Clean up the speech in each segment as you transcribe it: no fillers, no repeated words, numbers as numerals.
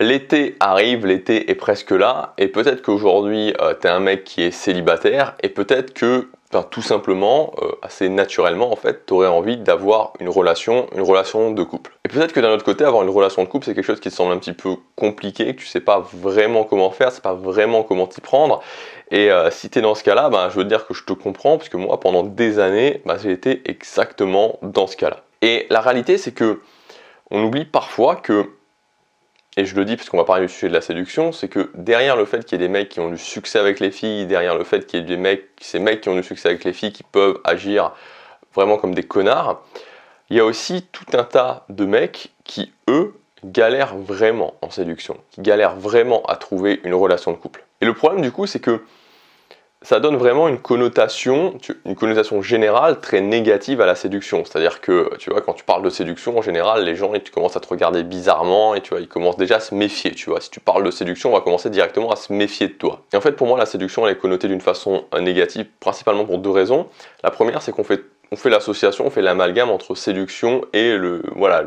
L'été arrive, l'été est presque là, et peut-être qu'aujourd'hui tu es un mec qui est célibataire, et peut-être que tout simplement, assez naturellement en fait, tu aurais envie d'avoir une relation de couple. Et peut-être que d'un autre côté, avoir une relation de couple, c'est quelque chose qui te semble un petit peu compliqué, que tu sais pas vraiment comment faire, tu sais pas vraiment comment t'y prendre. Et si tu es dans ce cas-là, je veux te dire que je te comprends, parce que moi pendant des années, j'ai été exactement dans ce cas-là. Et la réalité, c'est que on oublie parfois que, et je le dis parce qu'on va parler du sujet de la séduction, c'est que derrière le fait qu'il y ait des mecs qui ont du succès avec les filles, derrière le fait qu'il y ait ces mecs qui ont du succès avec les filles qui peuvent agir vraiment comme des connards, il y a aussi tout un tas de mecs qui, eux, galèrent vraiment en séduction, qui galèrent vraiment à trouver une relation de couple. Et le problème du coup, c'est que ça donne vraiment une connotation générale très négative à la séduction. C'est-à-dire que, tu vois, quand tu parles de séduction, en général, les gens ils commencent à te regarder bizarrement et tu vois, ils commencent déjà à se méfier, tu vois. Si tu parles de séduction, on va commencer directement à se méfier de toi. Et en fait, pour moi, la séduction, elle est connotée d'une façon négative, principalement pour deux raisons. La première, c'est qu'on fait l'association, on fait l'amalgame entre séduction et le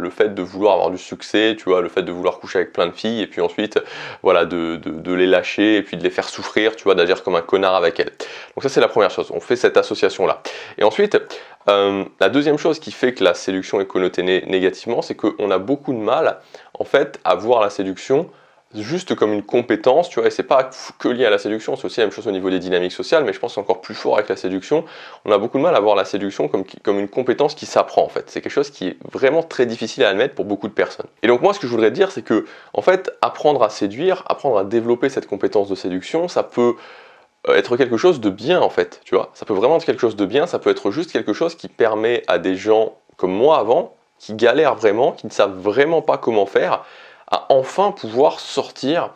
fait de vouloir avoir du succès, tu vois, le fait de vouloir coucher avec plein de filles et puis ensuite de les lâcher et puis de les faire souffrir, tu vois, d'agir comme un connard avec elles. Donc ça c'est la première chose, on fait cette association là. Et ensuite, la deuxième chose qui fait que la séduction est connotée négativement, c'est qu'on a beaucoup de mal en fait à voir la séduction juste comme une compétence, tu vois, et c'est pas que lié à la séduction, c'est aussi la même chose au niveau des dynamiques sociales, mais je pense que c'est encore plus fort avec la séduction. On a beaucoup de mal à voir la séduction comme une compétence qui s'apprend en fait. C'est quelque chose qui est vraiment très difficile à admettre pour beaucoup de personnes. Et donc moi ce que je voudrais dire, c'est que en fait, apprendre à séduire, apprendre à développer cette compétence de séduction, ça peut être quelque chose de bien en fait, tu vois. Ça peut vraiment être quelque chose de bien, ça peut être juste quelque chose qui permet à des gens comme moi avant, qui galèrent vraiment, qui ne savent vraiment pas comment faire, à enfin pouvoir sortir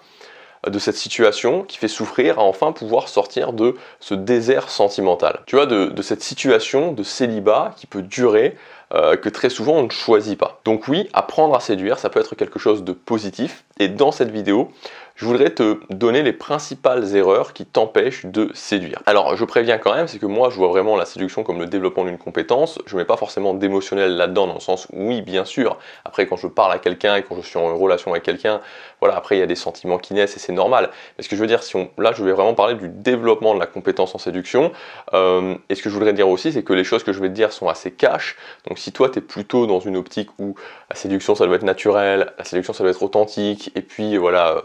de cette situation qui fait souffrir, à enfin pouvoir sortir de ce désert sentimental. Tu vois, de cette situation de célibat qui peut durer, que très souvent on ne choisit pas. Donc oui, apprendre à séduire, ça peut être quelque chose de positif. Et dans cette vidéo, je voudrais te donner les principales erreurs qui t'empêchent de séduire. Alors je préviens quand même, c'est que moi je vois vraiment la séduction comme le développement d'une compétence. Je ne mets pas forcément d'émotionnel là-dedans, dans le sens où oui, bien sûr, après quand je parle à quelqu'un et quand je suis en relation avec quelqu'un, voilà, après il y a des sentiments qui naissent et c'est normal. Mais ce que je veux dire, là je vais vraiment parler du développement de la compétence en séduction. Et ce que je voudrais dire aussi, c'est que les choses que je vais te dire sont assez cash. Donc si toi tu es plutôt dans une optique où la séduction ça doit être naturel, la séduction ça doit être authentique, et puis voilà,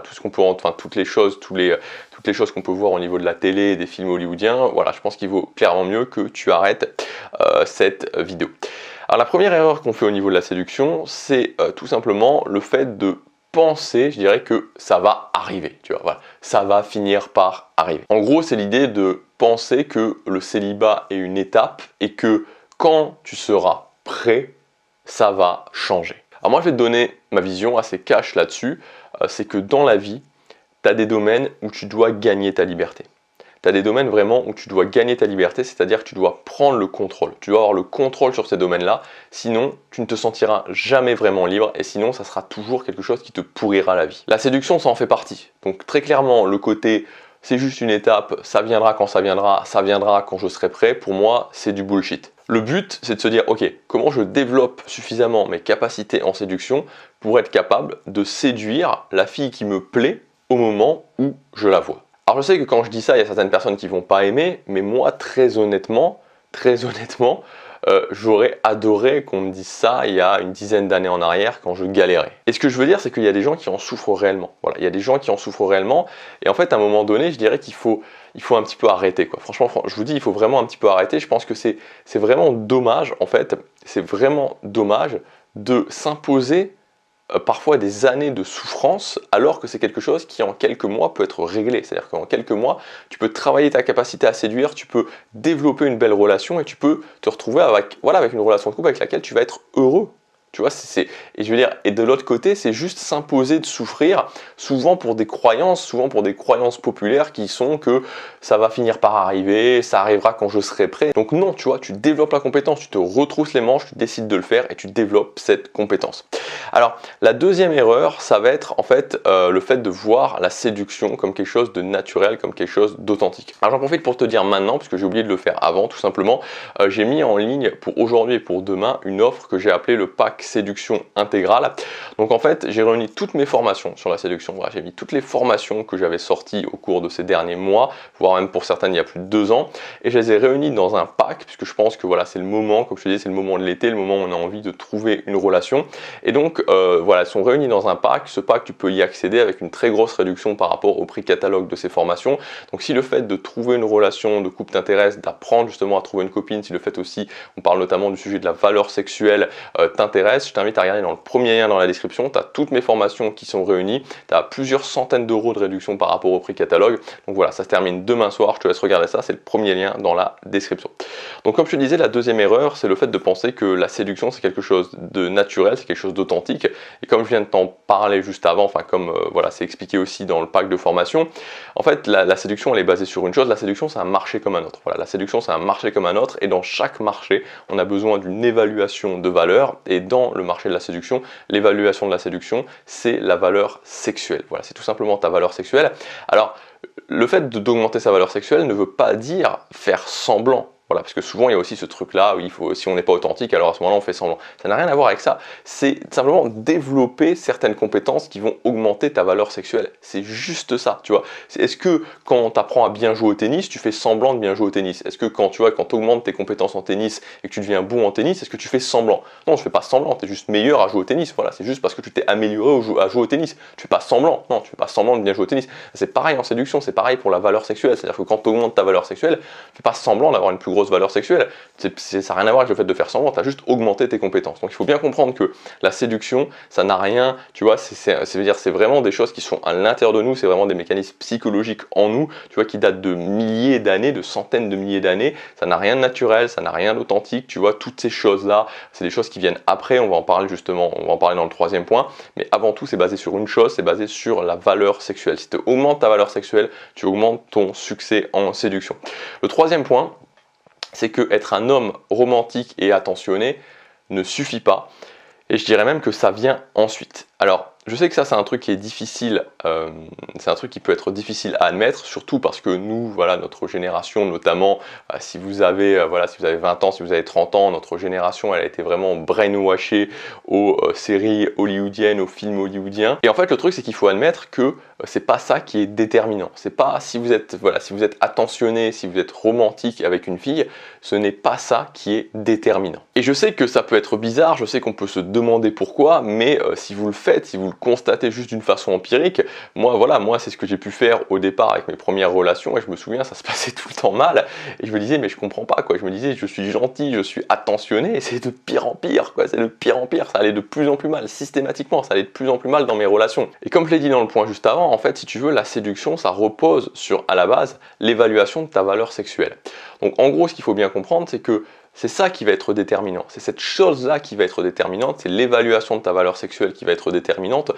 tout ce qu'on peut, toutes les choses qu'on peut voir au niveau de la télé, des films hollywoodiens, voilà, je pense qu'il vaut clairement mieux que tu arrêtes cette vidéo. Alors la première erreur qu'on fait au niveau de la séduction, c'est tout simplement le fait de penser, je dirais, que ça va arriver, tu vois, voilà, ça va finir par arriver. En gros, c'est l'idée de penser que le célibat est une étape et que quand tu seras prêt, ça va changer. Alors moi, je vais te donner ma vision assez cash là-dessus, c'est que dans la vie, tu as des domaines où tu dois gagner ta liberté. Tu as des domaines vraiment où tu dois gagner ta liberté, c'est-à-dire que tu dois prendre le contrôle. Tu dois avoir le contrôle sur ces domaines-là, sinon tu ne te sentiras jamais vraiment libre et sinon ça sera toujours quelque chose qui te pourrira la vie. La séduction, ça en fait partie. Donc très clairement, le côté c'est juste une étape, ça viendra quand ça viendra quand je serai prêt, pour moi c'est du bullshit. Le but, c'est de se dire, ok, comment je développe suffisamment mes capacités en séduction pour être capable de séduire la fille qui me plaît au moment où je la vois. Alors je sais que quand je dis ça, il y a certaines personnes qui vont pas aimer, mais moi, très honnêtement, j'aurais adoré qu'on me dise ça il y a une dizaine d'années en arrière quand je galérais. Et ce que je veux dire, c'est qu'il y a des gens qui en souffrent réellement. Voilà, il y a des gens qui en souffrent réellement, et en fait, à un moment donné, je dirais qu'il faut un petit peu arrêter, quoi. Franchement, je vous dis, il faut vraiment un petit peu arrêter. Je pense que c'est vraiment dommage, en fait, c'est vraiment dommage de s'imposer parfois des années de souffrance alors que c'est quelque chose qui en quelques mois peut être réglé. C'est-à-dire qu'en quelques mois, tu peux travailler ta capacité à séduire, tu peux développer une belle relation et tu peux te retrouver avec une relation de couple avec laquelle tu vas être heureux. Tu vois, et je veux dire, et de l'autre côté, c'est juste s'imposer de souffrir, souvent pour des croyances populaires qui sont que ça va finir par arriver, ça arrivera quand je serai prêt. Donc non, tu vois, tu développes la compétence, tu te retrousses les manches, tu décides de le faire et tu développes cette compétence. Alors, la deuxième erreur, ça va être en fait le fait de voir la séduction comme quelque chose de naturel, comme quelque chose d'authentique. Alors j'en profite pour te dire maintenant, puisque j'ai oublié de le faire avant, tout simplement, j'ai mis en ligne pour aujourd'hui et pour demain une offre que j'ai appelée le pack séduction intégrale. Donc en fait, j'ai réuni toutes mes formations sur la séduction. Voilà, j'ai mis toutes les formations que j'avais sorties au cours de ces derniers mois, voire même pour certaines il y a plus de 2 ans, et je les ai réunies dans un pack, puisque je pense que voilà, c'est le moment, comme je te dis, c'est le moment de l'été, le moment où on a envie de trouver une relation. Et donc voilà, elles sont réunies dans un pack. Ce pack, tu peux y accéder avec une très grosse réduction par rapport au prix catalogue de ces formations. Donc si le fait de trouver une relation de couple t'intéresse, d'apprendre justement à trouver une copine, si le fait aussi, on parle notamment du sujet de la valeur sexuelle, t'intéresse, je t'invite à regarder dans le premier lien dans la description. Tu as toutes mes formations qui sont réunies, tu as plusieurs centaines d'euros de réduction par rapport au prix catalogue. Donc voilà, ça se termine demain soir, je te laisse regarder ça, c'est le premier lien dans la description. Donc comme je te disais, la deuxième erreur, c'est le fait de penser que la séduction c'est quelque chose de naturel, c'est quelque chose d'authentique. Et comme je viens de t'en parler juste avant, enfin comme voilà, c'est expliqué aussi dans le pack de formation, en fait la séduction elle est basée sur une chose, la séduction c'est un marché comme un autre. Voilà, la séduction c'est un marché comme un autre, et dans chaque marché, on a besoin d'une évaluation de valeur, et dans le marché de la séduction, l'évaluation de la séduction, c'est la valeur sexuelle. Voilà, c'est tout simplement ta valeur sexuelle. Alors, le fait d'augmenter sa valeur sexuelle ne veut pas dire faire semblant. Voilà, parce que souvent il y a aussi ce truc-là où il faut, si on n'est pas authentique, alors à ce moment-là on fait semblant. Ça n'a rien à voir avec ça. C'est simplement développer certaines compétences qui vont augmenter ta valeur sexuelle. C'est juste ça, tu vois. Est-ce que quand tu apprends à bien jouer au tennis, tu fais semblant de bien jouer au tennis? Est-ce que quand tu augmentes tes compétences en tennis et que tu deviens bon en tennis, est-ce que tu fais semblant? Non, je fais pas semblant. Tu es juste meilleur à jouer au tennis. Voilà, c'est juste parce que tu t'es amélioré à jouer au tennis. Tu fais pas semblant. Non, tu fais pas semblant de bien jouer au tennis. C'est pareil en séduction, c'est pareil pour la valeur sexuelle. C'est-à-dire que quand tu augmentes ta valeur sexuelle, tu fais pas semblant d'avoir une plus grosse valeur sexuelle. Ça n'a rien à voir avec le fait de faire semblant, tu as juste augmenté tes compétences. Donc il faut bien comprendre que la séduction, ça n'a rien, tu vois, c'est vraiment des choses qui sont à l'intérieur de nous, c'est vraiment des mécanismes psychologiques en nous, tu vois, qui datent de milliers d'années, de centaines de milliers d'années. Ça n'a rien de naturel, ça n'a rien d'authentique, tu vois, toutes ces choses-là, c'est des choses qui viennent après, on va en parler justement, on va en parler dans le troisième point, mais avant tout, c'est basé sur une chose, c'est basé sur la valeur sexuelle. Si tu augmentes ta valeur sexuelle, tu augmentes ton succès en séduction. Le troisième point, c'est que être un homme romantique et attentionné ne suffit pas, et je dirais même que ça vient ensuite. Alors, je sais que ça c'est un truc qui est difficile, c'est un truc qui peut être difficile à admettre, surtout parce que nous, voilà, notre génération, notamment si vous avez 20 ans, si vous avez 30 ans, notre génération elle a été vraiment brainwashée aux séries hollywoodiennes, aux films hollywoodiens. Et en fait le truc c'est qu'il faut admettre que c'est pas ça qui est déterminant. C'est pas si vous êtes attentionné, si vous êtes romantique avec une fille, ce n'est pas ça qui est déterminant. Et je sais que ça peut être bizarre, je sais qu'on peut se demander pourquoi, mais si vous le faites, si vous le constatez juste d'une façon empirique, moi c'est ce que j'ai pu faire au départ avec mes premières relations, et je me souviens ça se passait tout le temps mal, et je me disais mais je comprends pas quoi, je me disais je suis gentil, je suis attentionné, et c'est de pire en pire quoi, c'est de pire en pire, ça allait de plus en plus mal, systématiquement, ça allait de plus en plus mal dans mes relations. Et comme je l'ai dit dans le point juste avant, en fait si tu veux la séduction ça repose sur à la base l'évaluation de ta valeur sexuelle. Donc en gros ce qu'il faut bien comprendre c'est que c'est ça qui va être déterminant, c'est cette chose-là qui va être déterminante, c'est l'évaluation de ta valeur sexuelle qui va être déterminante,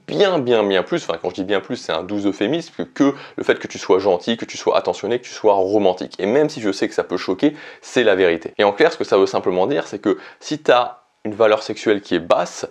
bien plus, enfin quand je dis bien plus c'est un doux euphémisme, que le fait que tu sois gentil, que tu sois attentionné, que tu sois romantique. Et même si je sais que ça peut choquer, c'est la vérité. Et en clair ce que ça veut simplement dire c'est que si tu as une valeur sexuelle qui est basse,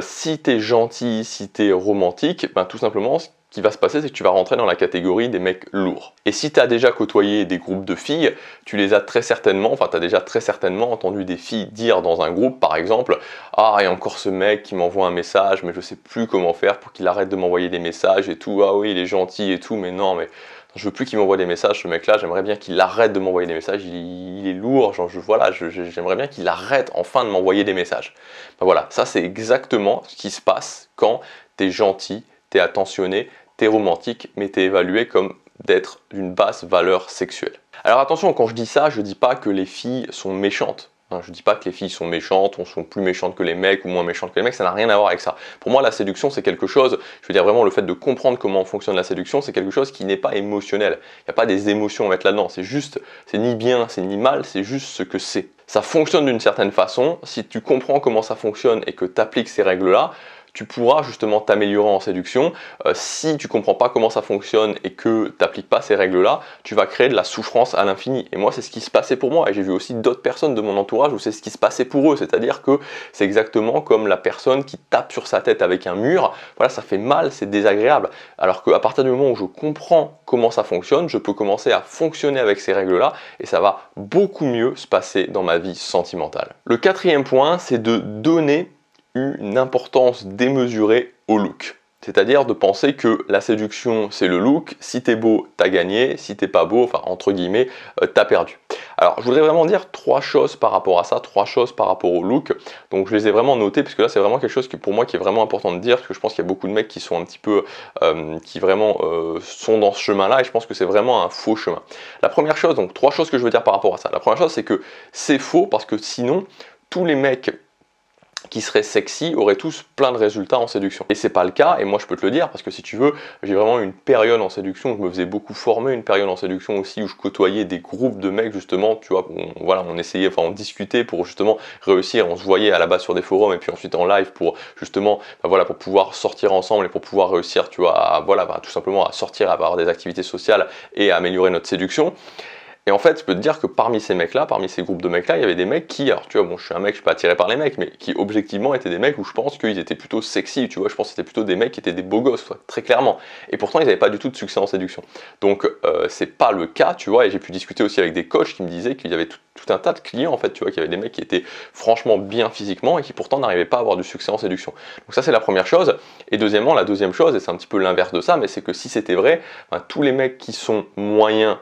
si tu es gentil, si tu es romantique, ben, tout simplement ce qui va se passer c'est que tu vas rentrer dans la catégorie des mecs lourds. Et si tu as déjà côtoyé des groupes de filles, tu les as très certainement, enfin tu as déjà très certainement entendu des filles dire dans un groupe par exemple « Ah, il y a encore ce mec qui m'envoie un message, mais je sais plus comment faire pour qu'il arrête de m'envoyer des messages et tout, ah oui il est gentil et tout, mais non mais... » Je veux plus qu'il m'envoie des messages, ce mec-là, j'aimerais bien qu'il arrête de m'envoyer des messages, il est lourd, genre j'aimerais bien qu'il arrête enfin de m'envoyer des messages. Ben voilà, ça c'est exactement ce qui se passe quand tu es gentil, tu es attentionné, tu es romantique, mais tu es évalué comme d'être d'une basse valeur sexuelle. Alors attention, quand je dis ça, je dis pas que les filles sont méchantes. Je dis pas que les filles sont méchantes, sont plus méchantes que les mecs ou moins méchantes que les mecs, ça n'a rien à voir avec ça. Pour moi, la séduction, c'est quelque chose, je veux dire vraiment le fait de comprendre comment fonctionne la séduction, c'est quelque chose qui n'est pas émotionnel. Il n'y a pas des émotions à mettre là-dedans, c'est juste, c'est ni bien, c'est ni mal, c'est juste ce que c'est. Ça fonctionne d'une certaine façon, si tu comprends comment ça fonctionne et que tu appliques ces règles-là, tu pourras justement t'améliorer en séduction. Si tu comprends pas comment ça fonctionne et que tu n'appliques pas ces règles-là, tu vas créer de la souffrance à l'infini. Et moi, c'est ce qui se passait pour moi. Et j'ai vu aussi d'autres personnes de mon entourage où c'est ce qui se passait pour eux. C'est-à-dire que c'est exactement comme la personne qui tape sur sa tête avec un mur. Voilà, ça fait mal, c'est désagréable. Alors qu'à partir du moment où je comprends comment ça fonctionne, je peux commencer à fonctionner avec ces règles-là et ça va beaucoup mieux se passer dans ma vie sentimentale. Le quatrième point, c'est de donner une importance démesurée au look. C'est-à-dire de penser que la séduction, c'est le look. Si t'es beau, t'as gagné. Si t'es pas beau, enfin entre guillemets, t'as perdu. Alors, je voudrais vraiment dire 3 choses par rapport à ça, 3 choses par rapport au look. Donc, je les ai vraiment notées, puisque là, c'est vraiment quelque chose qui, pour moi, qui est vraiment important de dire, parce que je pense qu'il y a beaucoup de mecs qui sont un petit peu, qui vraiment sont dans ce chemin-là, et je pense que c'est vraiment un faux chemin. La première chose, donc 3 choses que je veux dire par rapport à ça. La première chose, c'est que c'est faux, parce que sinon, tous les mecs qui seraient sexy auraient tous plein de résultats en séduction. Et c'est pas le cas, et moi je peux te le dire, parce que si tu veux, j'ai vraiment une période en séduction où je me faisais beaucoup former, une période en séduction aussi où je côtoyais des groupes de mecs justement, tu vois, voilà, on essayait, enfin on discutait pour justement réussir, on se voyait à la base sur des forums et puis ensuite en live pour justement, voilà, pour pouvoir sortir ensemble et pour pouvoir réussir, tu vois, à, voilà, tout simplement à sortir, à avoir des activités sociales et à améliorer notre séduction. Et en fait, je peux te dire que parmi ces mecs-là, parmi ces groupes de mecs-là, il y avait des mecs qui, alors tu vois, bon, je suis un mec, je suis pas attiré par les mecs, mais qui objectivement étaient des mecs où je pense qu'ils étaient plutôt sexy, tu vois, je pense que c'était plutôt des mecs qui étaient des beaux gosses, toi, très clairement. Et pourtant, ils n'avaient pas du tout de succès en séduction. Donc, c'est pas le cas, tu vois, et j'ai pu discuter aussi avec des coachs qui me disaient qu'il y avait tout un tas de clients, en fait, tu vois, qu'il y avait des mecs qui étaient franchement bien physiquement et qui pourtant n'arrivaient pas à avoir du succès en séduction. Donc ça, c'est la première chose. Et deuxièmement, la deuxième chose, et c'est un petit peu l'inverse de ça, mais c'est que si c'était vrai, ben, tous les mecs qui sont moyens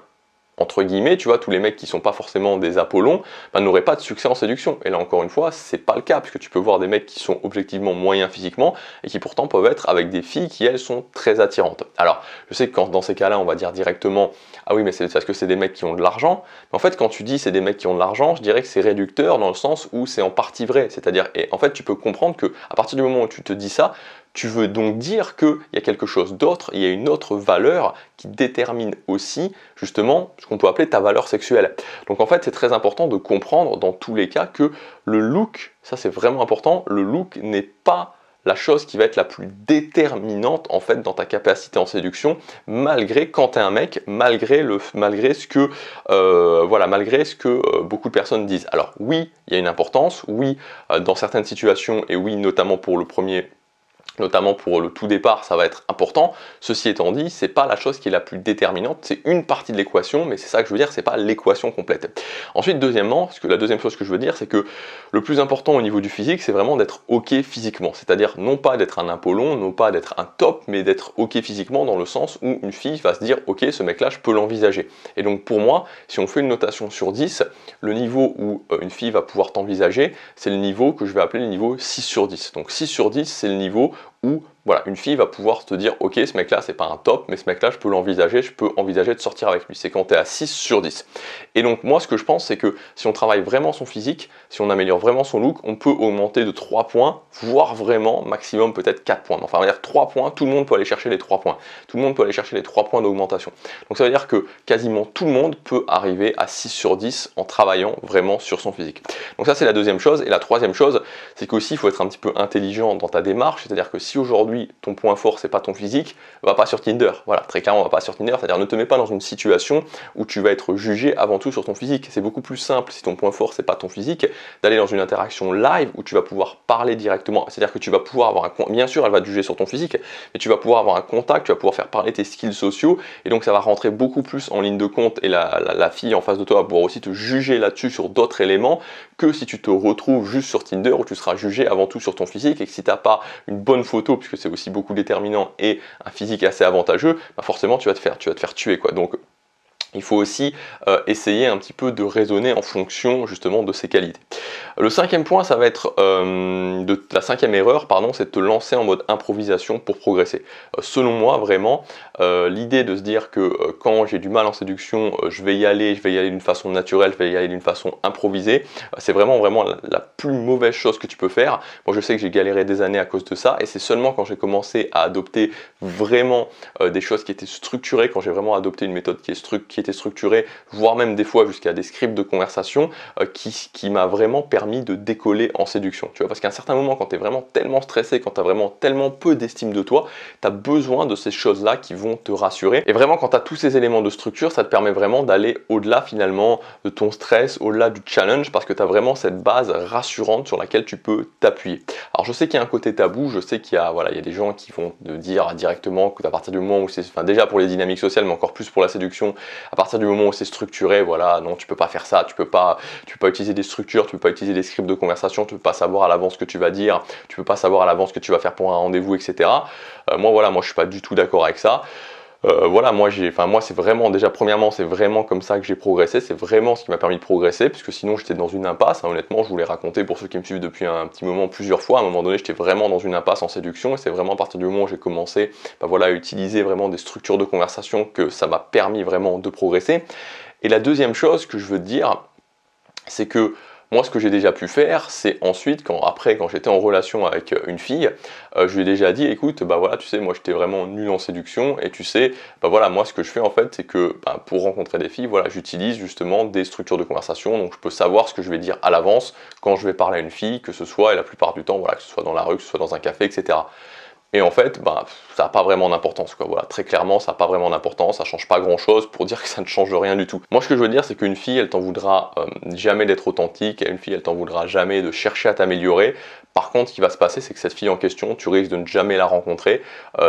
entre guillemets, tu vois, tous les mecs qui sont pas forcément des Apollons, ben, n'auraient pas de succès en séduction. Et là encore une fois, c'est pas le cas, puisque tu peux voir des mecs qui sont objectivement moyens physiquement et qui pourtant peuvent être avec des filles qui elles sont très attirantes. Alors, je sais que quand dans ces cas-là, on va dire directement, ah oui, mais c'est parce que c'est des mecs qui ont de l'argent. Mais en fait, quand tu dis c'est des mecs qui ont de l'argent, je dirais que c'est réducteur dans le sens où c'est en partie vrai. C'est-à-dire, et en fait, tu peux comprendre que à partir du moment où tu te dis ça, tu veux donc dire qu'il y a quelque chose d'autre, il y a une autre valeur qui détermine aussi justement ce qu'on peut appeler ta valeur sexuelle. Donc en fait, c'est très important de comprendre dans tous les cas que le look, ça c'est vraiment important, le look n'est pas la chose qui va être la plus déterminante en fait dans ta capacité en séduction, malgré quand tu es un mec, malgré ce que voilà, malgré ce que beaucoup de personnes disent. Alors oui, il y a une importance, oui, dans certaines situations, et oui, notamment pour le tout départ, ça va être important. Ceci étant dit, c'est pas la chose qui est la plus déterminante, c'est une partie de l'équation, mais c'est ça que je veux dire, c'est pas l'équation complète. Ensuite, deuxièmement, la deuxième chose que je veux dire, c'est que le plus important au niveau du physique, c'est vraiment d'être ok physiquement. C'est-à-dire non pas d'être un Apollon, non pas d'être un top, mais d'être ok physiquement dans le sens où une fille va se dire ok, ce mec-là, je peux l'envisager. Et donc pour moi, si on fait une notation sur 10, le niveau où une fille va pouvoir t'envisager, c'est le niveau que je vais appeler le niveau 6 sur 10. Donc 6 sur 10, c'est le niveau où voilà, une fille va pouvoir te dire ok, ce mec là c'est pas un top, mais ce mec là je peux l'envisager, je peux envisager de sortir avec lui. C'est quand tu es à 6 sur 10. Et donc moi ce que je pense c'est que si on travaille vraiment son physique, si on améliore vraiment son look, on peut augmenter de 3 points, voire vraiment maximum peut-être 4 points. Enfin on va dire 3 points, tout le monde peut aller chercher les 3 points. Tout le monde peut aller chercher les 3 points d'augmentation. Donc ça veut dire que quasiment tout le monde peut arriver à 6 sur 10 en travaillant vraiment sur son physique. Donc ça c'est la deuxième chose. Et la troisième chose, c'est qu'aussi il faut être un petit peu intelligent dans ta démarche, c'est-à-dire que si aujourd'hui ton point fort c'est pas ton physique, va pas sur Tinder. Voilà, très clairement, va pas sur Tinder, c'est-à-dire ne te mets pas dans une situation où tu vas être jugé avant tout sur ton physique. C'est beaucoup plus simple si ton point fort c'est pas ton physique, d'aller dans une interaction live où tu vas pouvoir parler directement, c'est-à-dire que tu vas pouvoir avoir bien sûr elle va te juger sur ton physique, mais tu vas pouvoir avoir un contact, tu vas pouvoir faire parler tes skills sociaux et donc ça va rentrer beaucoup plus en ligne de compte et la fille en face de toi va pouvoir aussi te juger là-dessus sur d'autres éléments que si tu te retrouves juste sur Tinder où tu seras jugé avant tout sur ton physique et que si tu n'as pas une bonne photo, puisque c'est aussi beaucoup déterminant, et un physique assez avantageux, bah forcément tu vas te faire tuer quoi. Donc il faut aussi essayer un petit peu de raisonner en fonction justement de ses qualités. Le cinquième point, ça va être la cinquième erreur, pardon, c'est de te lancer en mode improvisation pour progresser. Selon moi, vraiment, l'idée de se dire que quand j'ai du mal en séduction, je vais y aller d'une façon naturelle, je vais y aller d'une façon improvisée, c'est vraiment la plus mauvaise chose que tu peux faire. Moi, je sais que j'ai galéré des années à cause de ça, et c'est seulement quand j'ai commencé à adopter vraiment des choses qui étaient structurées, quand j'ai vraiment adopté une méthode qui était étaient structurés, voire même des fois jusqu'à des scripts de conversation qui m'a vraiment permis de décoller en séduction. Tu vois, parce qu'à un certain moment, quand tu es vraiment tellement stressé, quand tu as vraiment tellement peu d'estime de toi, tu as besoin de ces choses-là qui vont te rassurer. Et vraiment, quand tu as tous ces éléments de structure, ça te permet vraiment d'aller au-delà finalement de ton stress, au-delà du challenge, parce que tu as vraiment cette base rassurante sur laquelle tu peux t'appuyer. Alors je sais qu'il y a un côté tabou, je sais qu'il y a, voilà, il y a des gens qui vont te dire directement qu'à partir du moment où c'est, enfin déjà pour les dynamiques sociales, mais encore plus pour la séduction, à partir du moment où c'est structuré, voilà, non, tu peux pas faire ça, tu peux pas utiliser des structures, tu peux pas utiliser des scripts de conversation, tu peux pas savoir à l'avance ce que tu vas dire, tu peux pas savoir à l'avance ce que tu vas faire pour un rendez-vous, etc. Moi voilà, moi je suis pas du tout d'accord avec ça. Voilà, moi c'est vraiment, déjà premièrement, c'est vraiment comme ça que j'ai progressé, c'est vraiment ce qui m'a permis de progresser, puisque sinon j'étais dans une impasse, hein, honnêtement, je vous l'ai raconté pour ceux qui me suivent depuis un petit moment, plusieurs fois, à un moment donné, j'étais vraiment dans une impasse en séduction, et c'est vraiment à partir du moment où j'ai commencé, voilà, à utiliser vraiment des structures de conversation que ça m'a permis vraiment de progresser. Et la deuxième chose que je veux te dire, c'est que moi, ce que j'ai déjà pu faire, c'est ensuite, quand j'étais en relation avec une fille, je lui ai déjà dit, écoute, bah voilà, tu sais, moi j'étais vraiment nul en séduction, et tu sais, bah voilà, moi ce que je fais en fait, c'est que pour rencontrer des filles, voilà, j'utilise justement des structures de conversation, donc je peux savoir ce que je vais dire à l'avance quand je vais parler à une fille, que ce soit, et la plupart du temps, voilà, que ce soit dans la rue, que ce soit dans un café, etc. Et en fait, ça n'a pas vraiment d'importance, quoi. Voilà, très clairement, ça n'a pas vraiment d'importance, ça change pas grand-chose pour dire que ça ne change rien du tout. Moi, ce que je veux dire, c'est qu'une fille, elle t'en voudra jamais d'être authentique, une fille, elle t'en voudra jamais de chercher à t'améliorer. Par contre, ce qui va se passer, c'est que cette fille en question, tu risques de ne jamais la rencontrer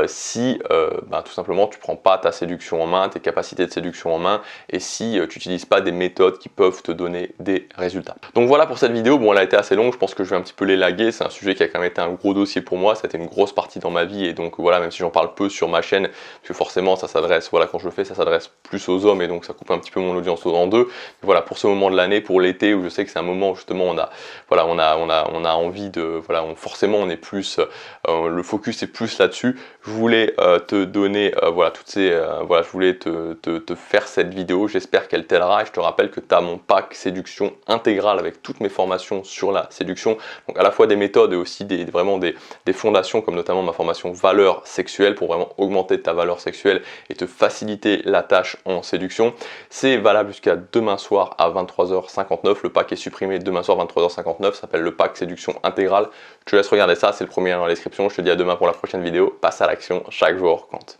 si tout simplement tu prends pas ta séduction en main, tes capacités de séduction en main, et si tu n'utilises pas des méthodes qui peuvent te donner des résultats. Donc voilà pour cette vidéo. Bon, elle a été assez longue, je pense que je vais un petit peu l'élaguer. C'est un sujet qui a quand même été un gros dossier pour moi, ça a été une grosse partie dans ma vie, et donc voilà, même si j'en parle peu sur ma chaîne, parce que forcément ça s'adresse, voilà, quand je le fais, ça s'adresse plus aux hommes, et donc ça coupe un petit peu mon audience en deux. Mais voilà, pour ce moment de l'année, pour l'été, où je sais que c'est un moment où justement on a envie de, voilà, forcément on est plus, le focus est plus là-dessus. Je voulais te donner, voilà, je voulais te faire cette vidéo. J'espère qu'elle t'aidera, et je te rappelle que tu as mon pack séduction intégrale avec toutes mes formations sur la séduction, donc à la fois des méthodes et aussi vraiment des fondations, comme notamment ma formation valeur sexuelle, pour vraiment augmenter ta valeur sexuelle et te faciliter la tâche en séduction. C'est valable jusqu'à demain soir à 23h59. Le pack est supprimé demain soir 23h59, ça s'appelle le pack séduction intégrale. Je te laisse regarder ça, c'est le premier dans la description. Je te dis à demain pour la prochaine vidéo. Passe à l'action, chaque jour compte.